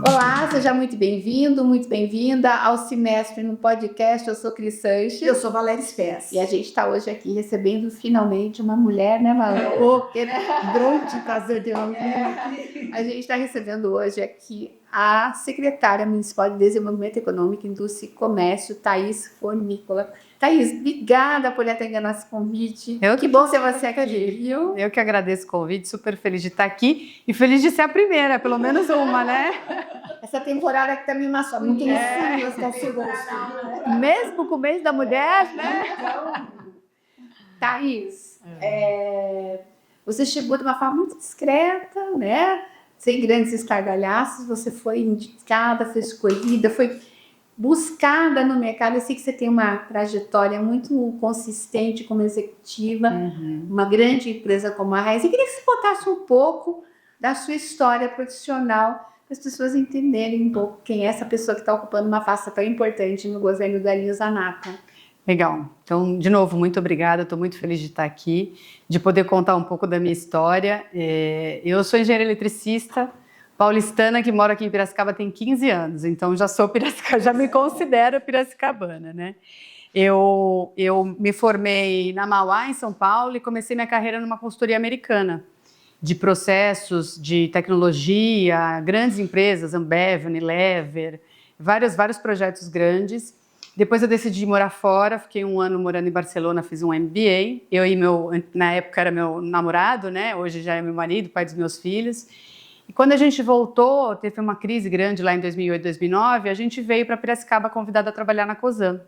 Olá, seja muito bem-vindo, muito bem-vinda ao Semestre no Podcast. Eu sou Cris Sanches. Eu sou Valéria Spes. E a gente está hoje aqui recebendo finalmente uma mulher, né, Valéria? Grande prazer de ouvir. A gente está recebendo hoje aqui a secretária municipal de Desenvolvimento Econômico, Indústria e Comércio, Thaís Fornícola. Thaís, obrigada por atender nosso convite. Que bom ter você aqui, viu? Eu que agradeço o convite, super feliz de estar aqui e feliz de ser a primeira, pelo menos uma, né? Essa temporada que também maçã, muito Mesmo com o mês da mulher, né? Thaís, você chegou de uma forma muito discreta, né? Sem grandes estardalhaços, você foi indicada, foi escolhida, foi buscada no mercado. Eu sei que você tem uma trajetória muito consistente como executiva, uma grande empresa como a Raiz. Eu queria que você contasse um pouco da sua história profissional, para as pessoas entenderem um pouco quem é essa pessoa que está ocupando uma pasta tão importante no governo da Lins Zanata. Legal. Então, de novo, muito obrigada. Estou muito feliz de estar aqui, de poder contar um pouco da minha história. Eu sou engenheira eletricista, paulistana, que mora aqui em Piracicaba tem 15 anos. Então, já me considero piracicabana, né? Eu me formei na Mauá, em São Paulo, e comecei minha carreira numa consultoria americana de processos, de tecnologia, grandes empresas, Ambev, Unilever, vários projetos grandes. Depois eu decidi morar fora, fiquei um ano morando em Barcelona, fiz um MBA. Na época era meu namorado, né? Hoje já é meu marido, pai dos meus filhos. E quando a gente voltou, teve uma crise grande lá em 2008, 2009, a gente veio para Piracicaba convidada a trabalhar na Cosan.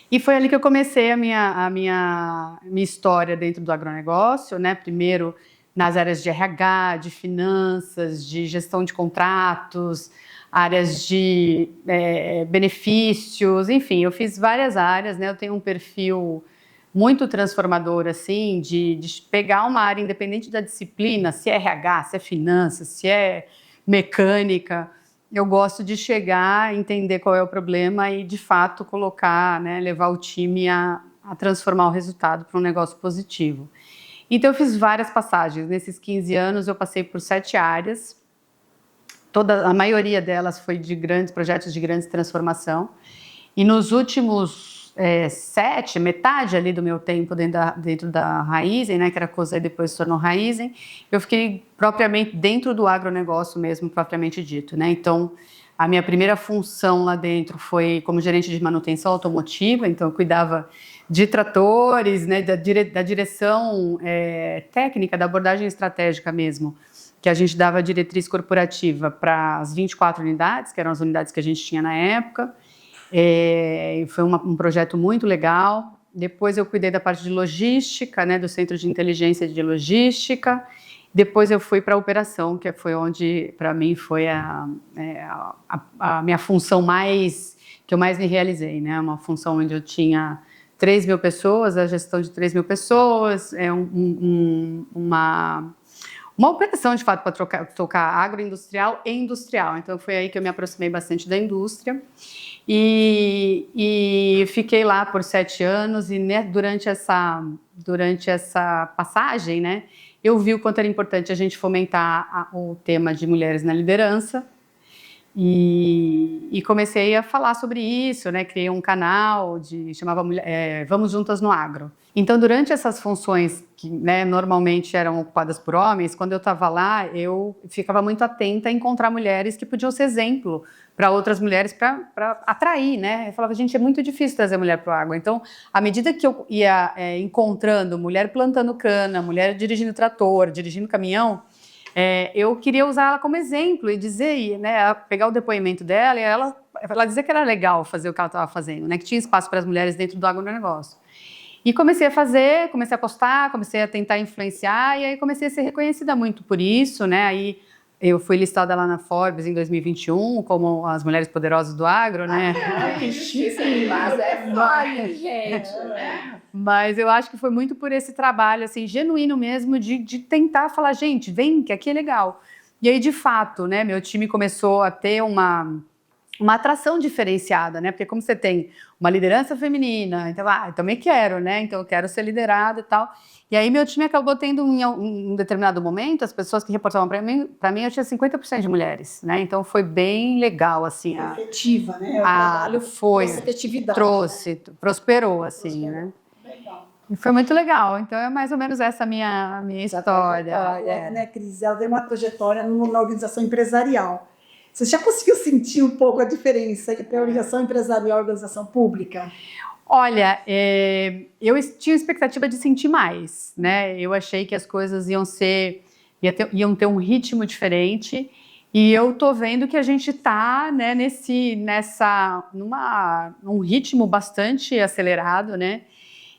E foi ali que eu comecei a minha história dentro do agronegócio, né? Primeiro nas áreas de RH, de finanças, de gestão de contratos, áreas de benefícios, enfim, eu fiz várias áreas, né? Eu tenho um perfil muito transformador, assim, de pegar uma área independente da disciplina, se é RH, se é finanças, se é mecânica. Eu gosto de chegar, entender qual é o problema e, de fato, colocar, né, levar o time a transformar o resultado para um negócio positivo. Então, eu fiz várias passagens. Nesses 15 anos, eu passei por 7 áreas. A maioria delas foi de grandes projetos de grande transformação. E nos últimos 7, metade ali do meu tempo dentro da Raizen, né, que era Cosan e depois se tornou Raizen, eu fiquei propriamente dentro do agronegócio mesmo, propriamente dito, né? Então, a minha primeira função lá dentro foi como gerente de manutenção automotiva, então eu cuidava de tratores, né, da direção técnica, da abordagem estratégica mesmo, que a gente dava diretriz corporativa para as 24 unidades, que eram as unidades que a gente tinha na época. Foi um projeto muito legal. Depois eu cuidei da parte de logística, né, do Centro de Inteligência de Logística. Depois eu fui para a operação, que foi onde, para mim, foi a minha função que eu mais me realizei, né? Uma função onde eu tinha 3.000 pessoas, a gestão de 3.000 pessoas, uma operação, de fato, para tocar agroindustrial e industrial. Então, foi aí que eu me aproximei bastante da indústria. E fiquei lá por 7 anos e, né, durante essa passagem, né, eu vi o quanto era importante a gente fomentar o tema de mulheres na liderança e comecei a falar sobre isso, né, criei um canal chamava Vamos Juntas no Agro. Então, durante essas funções que, né, normalmente eram ocupadas por homens, quando eu estava lá, eu ficava muito atenta a encontrar mulheres que podiam ser exemplo para outras mulheres, para atrair, né? Eu falava, gente, é muito difícil trazer mulher para o agro. Então, à medida que eu ia encontrando mulher plantando cana, mulher dirigindo trator, dirigindo caminhão, eu queria usar ela como exemplo e dizer, né, pegar o depoimento dela e ela dizer que era legal fazer o que ela estava fazendo, né, que tinha espaço para as mulheres dentro do agronegócio. E comecei a postar, comecei a tentar influenciar e aí comecei a ser reconhecida muito por isso, né? Aí eu fui listada lá na Forbes em 2021 como as mulheres poderosas do agro, né? Que chique, mas foda, gente. Mas eu acho que foi muito por esse trabalho, assim, genuíno mesmo, de tentar falar, gente, vem, que aqui é legal. E aí, de fato, né, meu time começou a ter uma uma atração diferenciada, né? Porque como você tem uma liderança feminina, então, eu também quero, né? Então eu quero ser liderada e tal. E aí meu time acabou tendo, em um determinado momento, as pessoas que reportavam para mim, eu tinha 50% de mulheres, né? Então foi bem legal, assim. Efetiva, né? O trabalho foi, efetividade. prosperou, assim, né? Legal. E foi muito legal. Então é mais ou menos essa a minha história. Né, Cris? Ela tem uma trajetória na organização empresarial. Você já conseguiu sentir um pouco a diferença entre a organização empresarial e a organização pública? Olha, eu tinha expectativa de sentir mais, né? Eu achei que as coisas iam ter um ritmo diferente, e eu tô vendo que a gente tá, né, num ritmo bastante acelerado, né?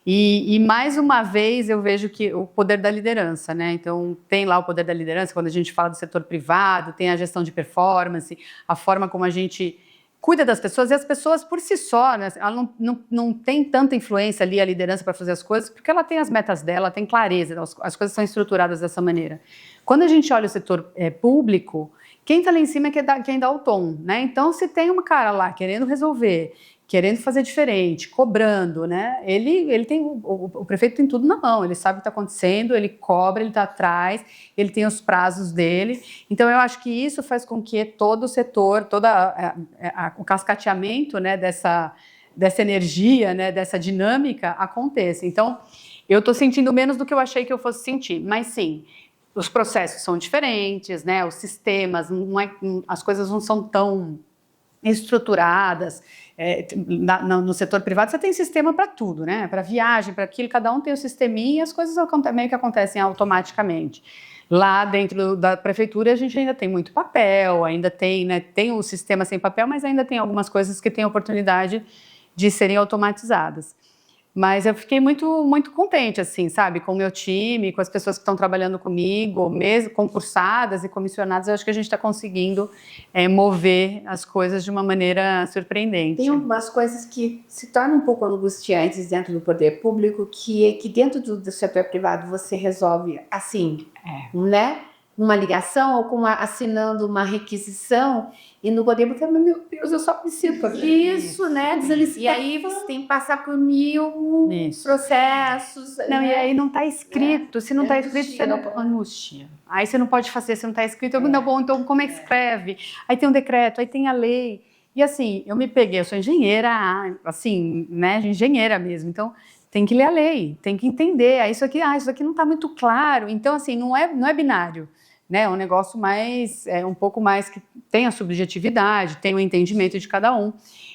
E mais uma vez eu vejo que o poder da liderança, né? Então tem lá o poder da liderança quando a gente fala do setor privado, tem a gestão de performance, a forma como a gente cuida das pessoas, e as pessoas por si só, né, ela não tem tanta influência ali, a liderança, para fazer as coisas, porque ela tem as metas dela, tem clareza, as coisas são estruturadas dessa maneira. Quando a gente olha o setor público, quem está lá em cima é quem dá o tom, né? Então, se tem uma cara lá querendo resolver, querendo fazer diferente, cobrando, né? Ele tem, o prefeito tem tudo na mão, ele sabe o que está acontecendo, ele cobra, ele está atrás, ele tem os prazos dele. Então, eu acho que isso faz com que todo o setor, o cascateamento, né, dessa energia, né, dessa dinâmica aconteça. Então, eu estou sentindo menos do que eu achei que eu fosse sentir, mas sim, os processos são diferentes, né? Os sistemas, as coisas não são tão estruturadas. No setor privado você tem sistema para tudo, né? Para viagem, para aquilo, cada um tem o sisteminha e as coisas meio que acontecem automaticamente. Lá dentro da prefeitura a gente ainda tem muito papel, ainda tem, né, tem o sistema sem papel, mas ainda tem algumas coisas que têm oportunidade de serem automatizadas. Mas eu fiquei muito, muito contente, assim, sabe? Com o meu time, com as pessoas que estão trabalhando comigo, mesmo concursadas e comissionadas, eu acho que a gente está conseguindo mover as coisas de uma maneira surpreendente. Tem algumas coisas que se tornam um pouco angustiantes dentro do poder público, que dentro do setor privado você resolve assim, né? Uma ligação ou assinando uma requisição, e no poder público, meu Deus, eu só preciso isso, né? E aí você tem que passar por 1000 processos. Não, né? E aí não está escrito. Se não está escrito, você não angústia. Aí você não pode fazer, se não está escrito. Não, bom, então como é que escreve? Aí tem um decreto, aí tem a lei. E assim, eu sou engenheira, assim, né? Engenheira mesmo. Então, tem que ler a lei, tem que entender. Isso aqui não está muito claro. Então, assim, não é binário. Né, um negócio um pouco mais que tem a subjetividade, tem o entendimento de cada um.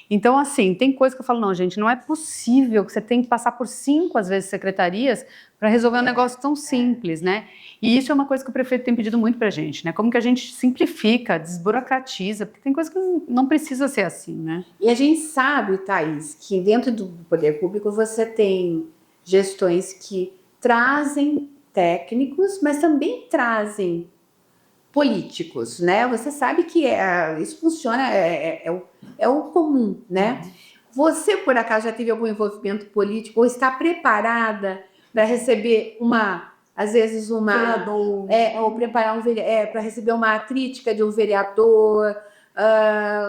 Então, assim, tem coisa que eu falo, não, gente, não é possível que você tenha que passar por 5, às vezes, secretarias para resolver um negócio tão simples, né? E isso é uma coisa que o prefeito tem pedido muito pra gente, né? Como que a gente simplifica, desburocratiza, porque tem coisa que não precisa ser assim, né? E a gente sabe, Thaís, que dentro do poder público você tem gestões que trazem técnicos, mas também trazem políticos, né? Você sabe que isso funciona, é o comum, né? Você, por acaso, já teve algum envolvimento político ou está preparada para receber às vezes ou preparar para receber uma crítica de um vereador,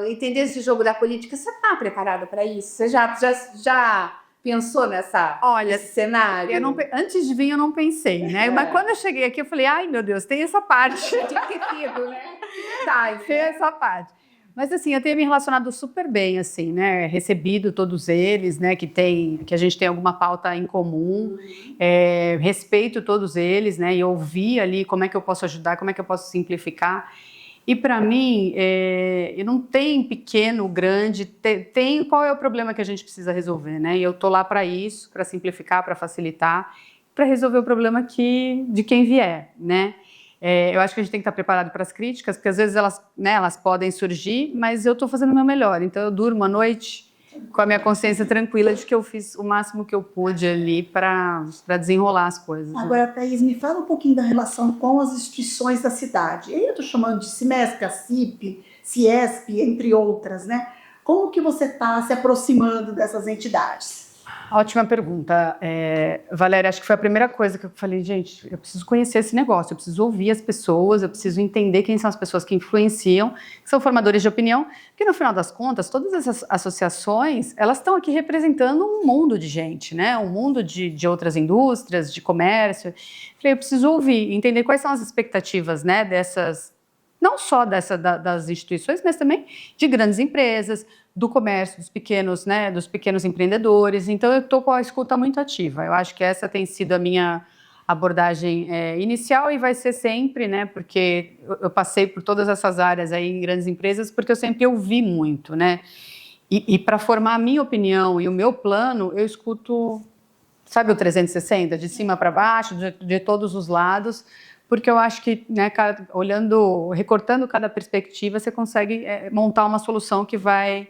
entender esse jogo da política? Você está preparada para isso? Você já pensou nesse cenário? Antes de vir eu não pensei, né? Mas quando eu cheguei aqui eu falei, ai meu Deus, tem essa parte. Tinha que ter tido, né? Tem essa parte. Mas assim, eu tenho me relacionado super bem, assim, né? Recebido todos eles, né? Que a gente tem alguma pauta em comum. Respeito todos eles, né? E ouvir ali como é que eu posso ajudar, como é que eu posso simplificar. E para mim, não tem pequeno, grande, tem qual é o problema que a gente precisa resolver, né? E eu tô lá para isso, para simplificar, para facilitar, para resolver o problema de quem vier, né? Eu acho que a gente tem que estar preparado para as críticas, porque às vezes elas podem surgir, mas eu estou fazendo o meu melhor. Então eu durmo à noite com a minha consciência tranquila de que eu fiz o máximo que eu pude ali para desenrolar as coisas. Agora, Thaís, me fala um pouquinho da relação com as instituições da cidade. Eu estou chamando de CIMESC, a CIP, CIESP, entre outras, né? Como que você está se aproximando dessas entidades? Ótima pergunta. Valéria, acho que foi a primeira coisa que eu falei, gente, eu preciso conhecer esse negócio, eu preciso ouvir as pessoas, eu preciso entender quem são as pessoas que influenciam, que são formadores de opinião, porque no final das contas, todas essas associações, elas estão aqui representando um mundo de gente, né? Um mundo de outras indústrias, de comércio. Falei, eu preciso ouvir, entender quais são as expectativas, né, dessas, não só das instituições, mas também de grandes empresas, do comércio, dos pequenos, né, dos pequenos empreendedores. Então, eu estou com a escuta muito ativa. Eu acho que essa tem sido a minha abordagem inicial e vai ser sempre, né, porque eu passei por todas essas áreas aí em grandes empresas, porque eu sempre ouvi muito, né. E para formar a minha opinião e o meu plano, eu escuto, sabe, o 360, de cima para baixo, de todos os lados, porque eu acho que, né, recortando cada perspectiva, você consegue montar uma solução que vai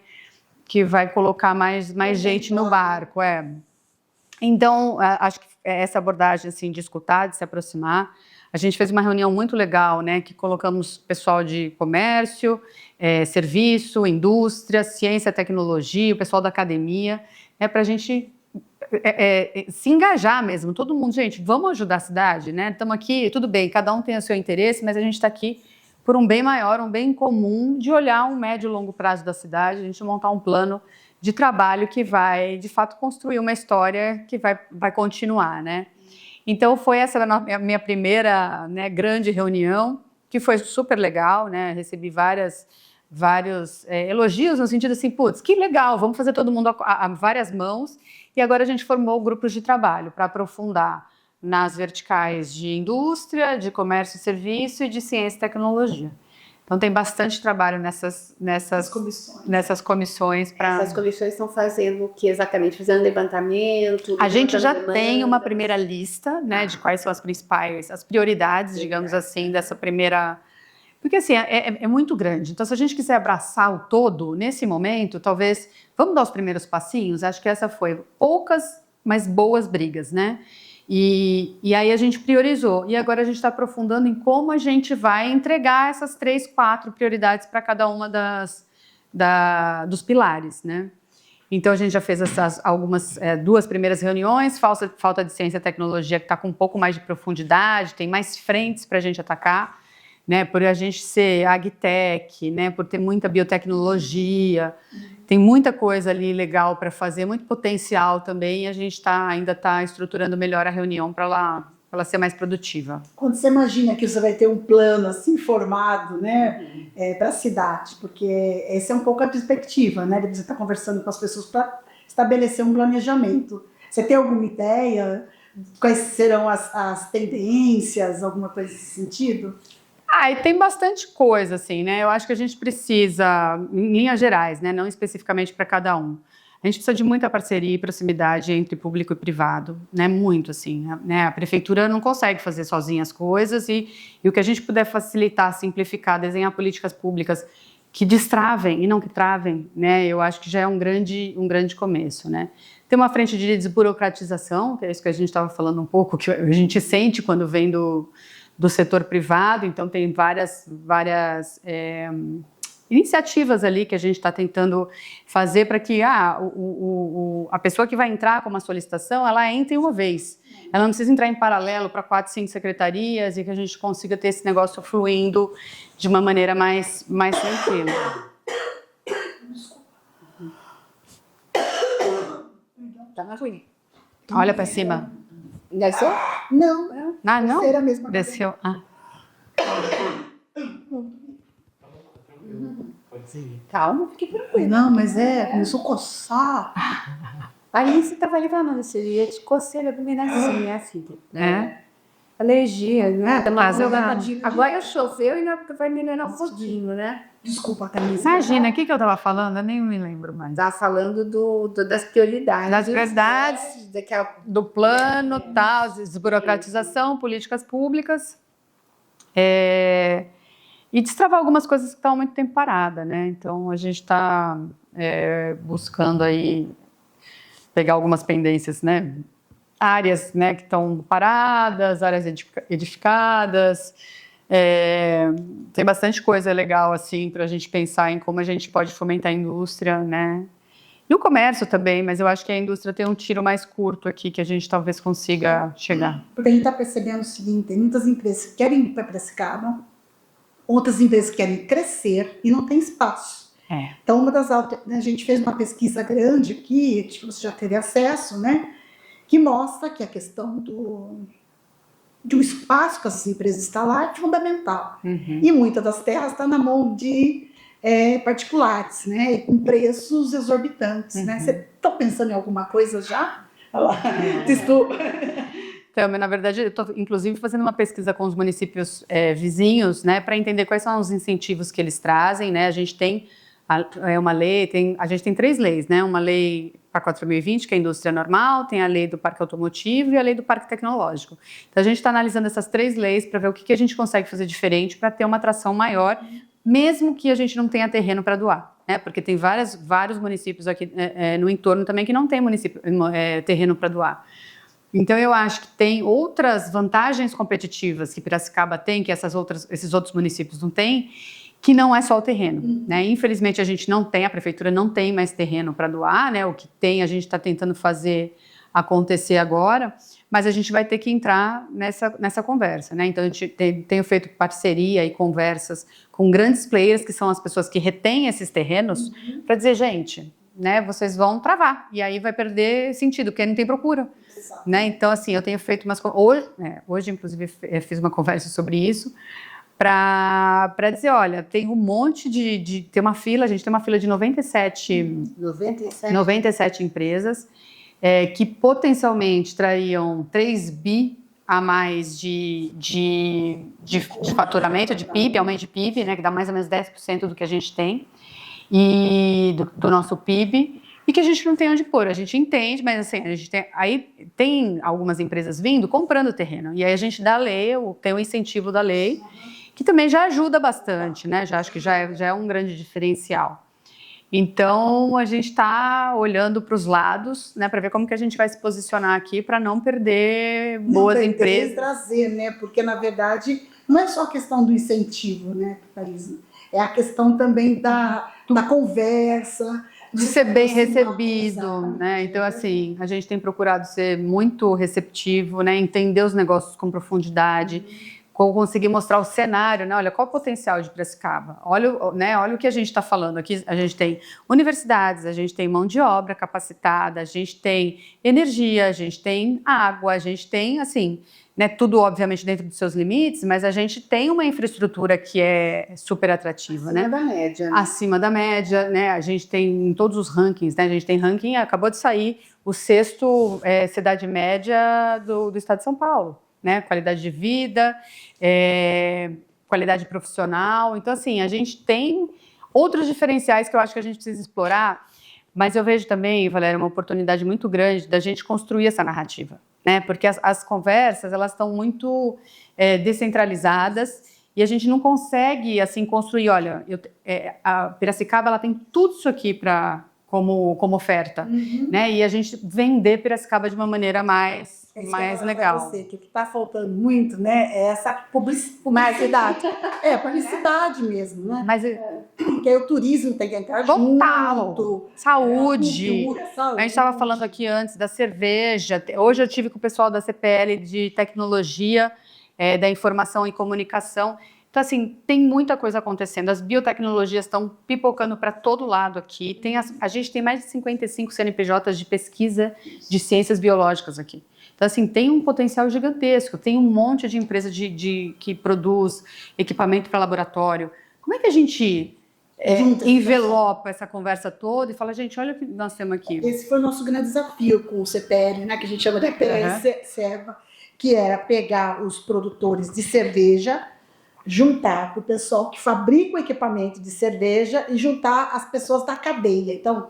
colocar mais gente no barco. Então, acho que essa abordagem assim, de escutar, de se aproximar. A gente fez uma reunião muito legal, né, que colocamos pessoal de comércio, serviço, indústria, ciência, tecnologia, o pessoal da academia, para a gente se engajar mesmo, todo mundo, gente, vamos ajudar a cidade, né? Estamos aqui, tudo bem, cada um tem o seu interesse, mas a gente está aqui por um bem maior, um bem comum, de olhar um médio e longo prazo da cidade, a gente montar um plano de trabalho que vai, de fato, construir uma história que vai continuar, né? Então, foi essa a minha primeira, né, grande reunião, que foi super legal, né? Recebi vários elogios, no sentido assim, putz, que legal, vamos fazer todo mundo a várias mãos. E agora a gente formou grupos de trabalho para aprofundar nas verticais de indústria, de comércio e serviço e de ciência e tecnologia. Então, tem bastante trabalho nessas comissões. Essas comissões estão fazendo o que exatamente? Fazendo levantamento? A gente já tem uma primeira lista, né, de quais são as principais, as prioridades, digamos assim, dessa primeira... Porque, assim, é muito grande. Então, se a gente quiser abraçar o todo, nesse momento, talvez... Vamos dar os primeiros passinhos? Acho que essa foi poucas, mas boas brigas, né? E aí a gente priorizou. E agora a gente está aprofundando em como a gente vai entregar essas 3, 4 prioridades para cada uma dos pilares, né? Então, a gente já fez algumas 2 primeiras reuniões, falta de ciência e tecnologia, que está com um pouco mais de profundidade, tem mais frentes para a gente atacar, né, por a gente ser agtech, né, por ter muita biotecnologia, tem muita coisa ali legal para fazer, muito potencial também, e a gente ainda está estruturando melhor a reunião para ela ser mais produtiva. Quando você imagina que você vai ter um plano assim formado, né, para a cidade, porque essa é um pouco a perspectiva, né, de você estar conversando com as pessoas para estabelecer um planejamento. Você tem alguma ideia? Quais serão as tendências, alguma coisa nesse sentido? E tem bastante coisa, assim, né? Eu acho que a gente precisa, em linhas gerais, né? Não especificamente para cada um. A gente precisa de muita parceria e proximidade entre público e privado, né? Muito, assim, né? A prefeitura não consegue fazer sozinha as coisas e o que a gente puder facilitar, simplificar, desenhar políticas públicas que destravem e não que travem, né? Eu acho que já é um grande começo, né? Tem uma frente de desburocratização, que é isso que a gente estava falando um pouco, que a gente sente quando vem do setor privado, então tem várias iniciativas ali que a gente está tentando fazer para que a pessoa que vai entrar com uma solicitação, ela entre uma vez. Ela não precisa entrar em paralelo para 4, 5 secretarias e que a gente consiga ter esse negócio fluindo de uma maneira mais tranquila. Tá ruim. Olha para cima. Desceu? Não. Não? Era a mesma Desceu. Calma, fique tranquilo. Não, mas começou a coçar. Aí você estava levando esse dia de coceira do assim, né, filha? Alergia, né? Agora choveu e vai melhorar um pouquinho, né? Desculpa, Camisa. Imagina, o que eu estava falando? Eu nem me lembro mais. Estava falando das prioridades. Das prioridades, do plano, tal, desburocratização, políticas públicas. E destravar algumas coisas que estão há muito tempo paradas, né? Então, a gente está buscando aí pegar algumas pendências, né? Áreas, né, que estão paradas, áreas edificadas. Tem bastante coisa legal assim para a gente pensar em como a gente pode fomentar a indústria, né? E o comércio também, mas eu acho que a indústria tem um tiro mais curto aqui, que a gente talvez consiga chegar. Porque a gente está percebendo o seguinte, tem muitas empresas que querem ir para Piracicaba, outras empresas que querem crescer e não tem espaço. Então, a gente fez uma pesquisa grande aqui, que você já teve acesso, né, que mostra que a questão de um espaço que essas empresas estão lá é fundamental. E muitas das terras estão na mão de particulares, né, e com preços exorbitantes. Né? Você está pensando em alguma coisa já? Então, na verdade, eu estou, inclusive, fazendo uma pesquisa com os municípios vizinhos, né, para entender quais são os incentivos que eles trazem. Né? A gente tem uma lei, a gente tem 3 leis, né? Uma lei para 4.020, que é a indústria normal, tem a lei do parque automotivo e a lei do parque tecnológico. Então, a gente está analisando essas 3 leis para ver o que a gente consegue fazer diferente para ter uma atração maior, mesmo que a gente não tenha terreno para doar. Né? Porque tem vários municípios aqui no entorno também que não tem terreno para doar. Então, eu acho que tem outras vantagens competitivas que Piracicaba tem, que esses outros municípios não têm, que não é só o terreno. Né? Infelizmente, a gente não tem, a prefeitura não tem mais terreno para doar, né? O que tem, a gente está tentando fazer acontecer agora, mas a gente vai ter que entrar nessa conversa. Né? Então, a gente tenho feito parceria e conversas com grandes players, que são as pessoas que retêm esses terrenos, para dizer, gente, né, vocês vão travar, e aí vai perder sentido, porque não tem procura. Né? Então, assim, eu tenho feito hoje, inclusive, fiz uma conversa sobre isso, para dizer, olha, tem um monte tem uma fila, a gente tem uma fila de 97 empresas que potencialmente trariam 3 bi a mais de faturamento, de PIB, aumento de PIB, né, que dá mais ou menos 10% do que a gente tem, e do nosso PIB, e que a gente não tem onde pôr. A gente entende, mas assim, a gente tem algumas empresas vindo comprando terreno, e aí a gente dá a lei, tem o incentivo da lei, que também já ajuda bastante, né? Já acho que já é um grande diferencial. Então, a gente está olhando para os lados, né, para ver como que a gente vai se posicionar aqui para não perder boas empresas. Trazer, né? Porque, na verdade, não é só a questão do incentivo, né, Thalisa? É a questão também da conversa, de ser bem recebido, né? Então, assim, a gente tem procurado ser muito receptivo, né? Entender os negócios com profundidade, conseguir mostrar o cenário, né? Olha, qual o potencial de Piracicaba? Olha o que a gente está falando aqui. A gente tem universidades, a gente tem mão de obra capacitada, a gente tem energia, a gente tem água, a gente tem, assim, né, tudo obviamente dentro dos seus limites, mas a gente tem uma infraestrutura que é super atrativa, acima né? da média. Acima da média, né? A gente tem em todos os rankings, né? A gente tem ranking, acabou de sair o 6º cidade média do estado de São Paulo. Né? Qualidade de vida, qualidade profissional. Então, assim, a gente tem outros diferenciais que eu acho que a gente precisa explorar, mas eu vejo também, Valéria, uma oportunidade muito grande da gente construir essa narrativa, né? Porque as conversas, elas estão muito descentralizadas e a gente não consegue, assim, construir, olha, a Piracicaba, ela tem tudo isso aqui como oferta, né? E a gente vender Piracicaba de uma maneira mais legal. Você, que está faltando muito, né? É essa publicidade. Publicidade mesmo, né? Mas porque aí o turismo tem que entrar junto. Saúde. A gente estava falando aqui antes da cerveja. Hoje eu tive com o pessoal da CPL de tecnologia, da informação e comunicação. Então, assim, tem muita coisa acontecendo. As biotecnologias estão pipocando para todo lado aqui. A gente tem mais de 55 CNPJs de pesquisa de ciências biológicas aqui. Então, assim, tem um potencial gigantesco. Tem um monte de empresa que produz equipamento para laboratório. Como é que a gente envelopa essa conversa toda e fala, gente, olha o que nós temos aqui. Esse foi o nosso grande desafio com o CPL, né, que a gente chama de CPL-Serva, que era pegar os produtores de cerveja, juntar com o pessoal que fabrica o equipamento de cerveja e juntar as pessoas da cadeia. Então,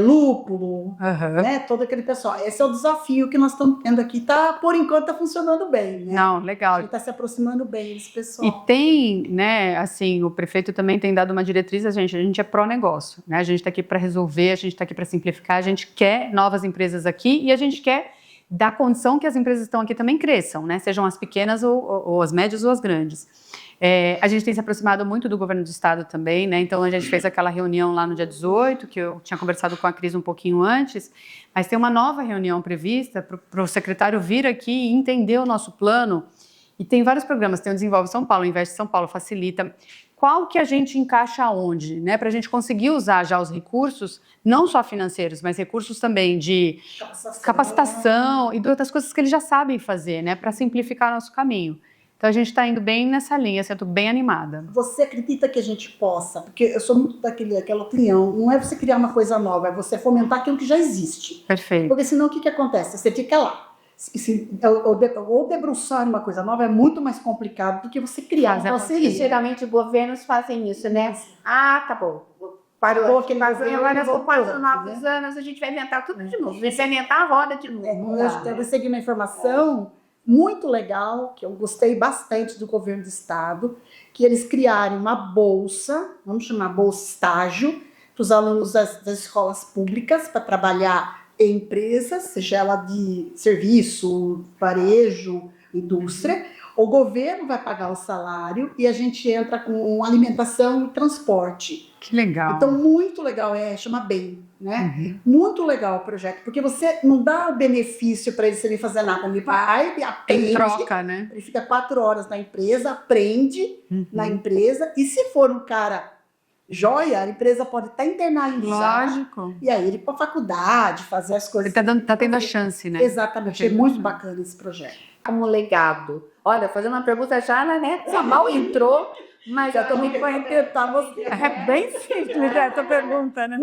lúpulo, né, todo aquele pessoal. Esse é o desafio que nós estamos tendo aqui. Por enquanto, está funcionando bem. Né? Não, legal. A gente está se aproximando bem desse pessoal. E tem, né, assim, o prefeito também tem dado uma diretriz a gente é pró-negócio, né? A gente está aqui para resolver, a gente está aqui para simplificar, a gente quer novas empresas aqui e a gente quer da condição que as empresas estão aqui também cresçam, né? Sejam as pequenas ou as médias ou as grandes. A gente tem se aproximado muito do governo do estado também, né? Então a gente fez aquela reunião lá no dia 18, que eu tinha conversado com a Cris um pouquinho antes, mas tem uma nova reunião prevista para o secretário vir aqui e entender o nosso plano. E tem vários programas, tem o Desenvolve São Paulo, o Investe São Paulo, Facilita. Qual que a gente encaixa onde, né? Para a gente conseguir usar já os recursos, não só financeiros, mas recursos também de capacitação e de outras coisas que eles já sabem fazer, né? Para simplificar nosso caminho. Então a gente está indo bem nessa linha, assim, eu estou bem animada. Você acredita que a gente possa? Porque eu sou muito daquela opinião, não é você criar uma coisa nova, é você fomentar aquilo que já existe. Perfeito. Porque senão o que acontece? Você fica lá. Ou debruçar uma coisa nova é muito mais complicado do que você criar uma parceria. Geralmente governos fazem isso, né? Ah, tá bom. Parou aquele governo, agora vou 4 novos anos, a gente vai inventar tudo de novo. Vai inventar a roda de novo. Eu recebi uma informação muito legal, que eu gostei bastante do governo do estado, que eles criarem uma bolsa, vamos chamar bolsa estágio, para os alunos das escolas públicas para trabalhar em empresas, seja ela de serviço, varejo, indústria. O governo vai pagar o salário e a gente entra com alimentação e transporte. Que legal. Então, muito legal, chama BEM, né? Muito legal o projeto, porque você não dá o benefício para ele se ele fazer nada, ele vai, aprende. Em troca, né? Ele fica 4 horas na empresa, aprende na empresa, e se for um cara joia, a empresa pode até internalizar. Lógico. E aí ele ir para a faculdade, fazer as coisas. Ele tá tendo a chance, né? Exatamente, é muito bacana esse projeto. Como legado. Olha, fazendo uma pergunta já, né? Só mal entrou, mas já estou me conhecendo. É bem simples essa pergunta, né?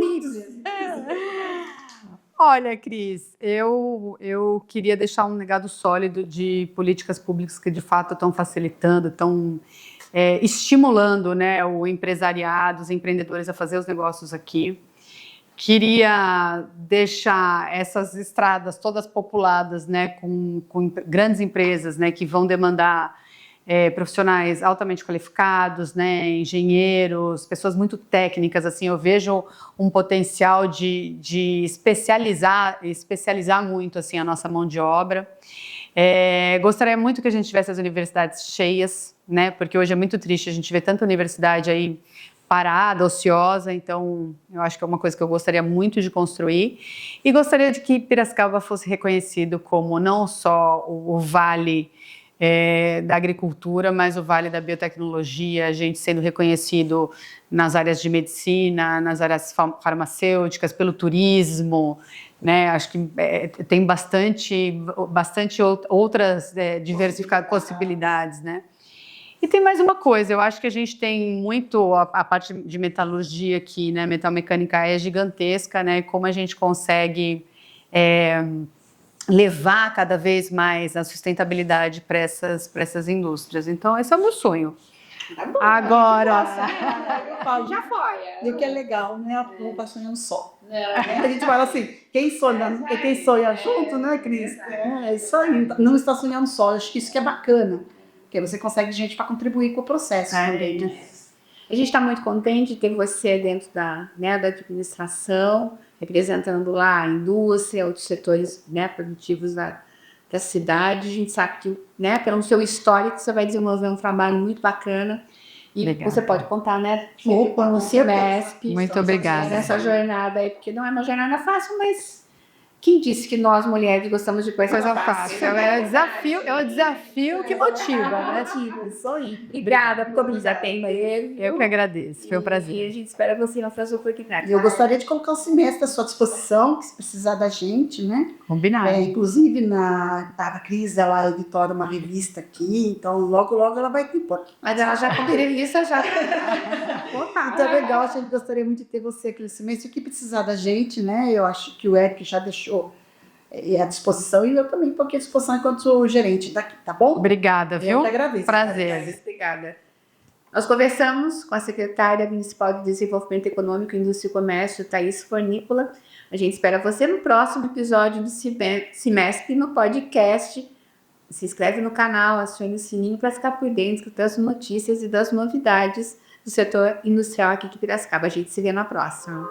Olha, Cris, eu queria deixar um legado sólido de políticas públicas que de fato estão facilitando, estão estimulando, né, o empresariado, os empreendedores a fazer os negócios aqui. Queria deixar essas estradas todas populadas, né, com grandes empresas, né, que vão demandar profissionais altamente qualificados, né, engenheiros, pessoas muito técnicas. Assim, eu vejo um potencial de especializar muito assim a nossa mão de obra. Gostaria muito que a gente tivesse as universidades cheias, né, porque hoje é muito triste a gente ver tanta universidade aí parada, ociosa. Então eu acho que é uma coisa que eu gostaria muito de construir, e gostaria de que Piracicaba fosse reconhecido como não só o vale da agricultura, mas o vale da biotecnologia, a gente sendo reconhecido nas áreas de medicina, nas áreas farmacêuticas, pelo turismo, né? Acho que tem bastante outras diversificadas possibilidades, né? E tem mais uma coisa, eu acho que a gente tem muito a parte de metalurgia aqui, né? Metalmecânica é gigantesca, né? Como a gente consegue levar cada vez mais a sustentabilidade para essas indústrias. Então, esse é o meu sonho. Tá bom, Agora, já foi. E o que é legal, né? Não está sonhando só. A gente fala assim, quem sonha junto, né, Cris? É isso aí. Não está sonhando só. Acho que isso que é bacana. Porque você consegue gente para contribuir com o processo também, né? A gente está muito contente de ter você dentro da administração, representando lá a indústria, outros setores, né, produtivos da cidade. A gente sabe que, né, pelo seu histórico, você vai desenvolver um trabalho muito bacana. E legal. Você pode contar, né, com o CIMESP. Muito obrigada. Nessa jornada aí, porque não é uma jornada fácil, mas quem disse que nós, mulheres, gostamos de coisa fácil? É o desafio que motiva, né? Isso aí. Obrigada por me atender ele. Eu que agradeço, foi um prazer. E a gente espera você na próxima oportunidade. Eu gostaria de colocar o CIMESP à sua disposição, se precisar da gente, né? Combinado. Inclusive, a Cris, ela editora uma revista aqui, então logo ela vai ter importa. Mas ela já com revista, já. Então é legal, a gente gostaria muito de ter você aqui no CIMESP. O que precisar da gente, né? Eu acho que o Eric já deixou à disposição, e eu também estou aqui à disposição enquanto gerente daqui, tá bom? Obrigada, viu? Eu que agradeço. Prazer. Obrigada. Nós conversamos com a secretária municipal de Desenvolvimento Econômico, Indústria e Comércio, Thaís Fornícola. A gente espera você no próximo episódio do CIMESP no podcast. Se inscreve no canal, acione o sininho para ficar por dentro das notícias e das novidades do setor industrial aqui de Piracicaba. A gente se vê na próxima.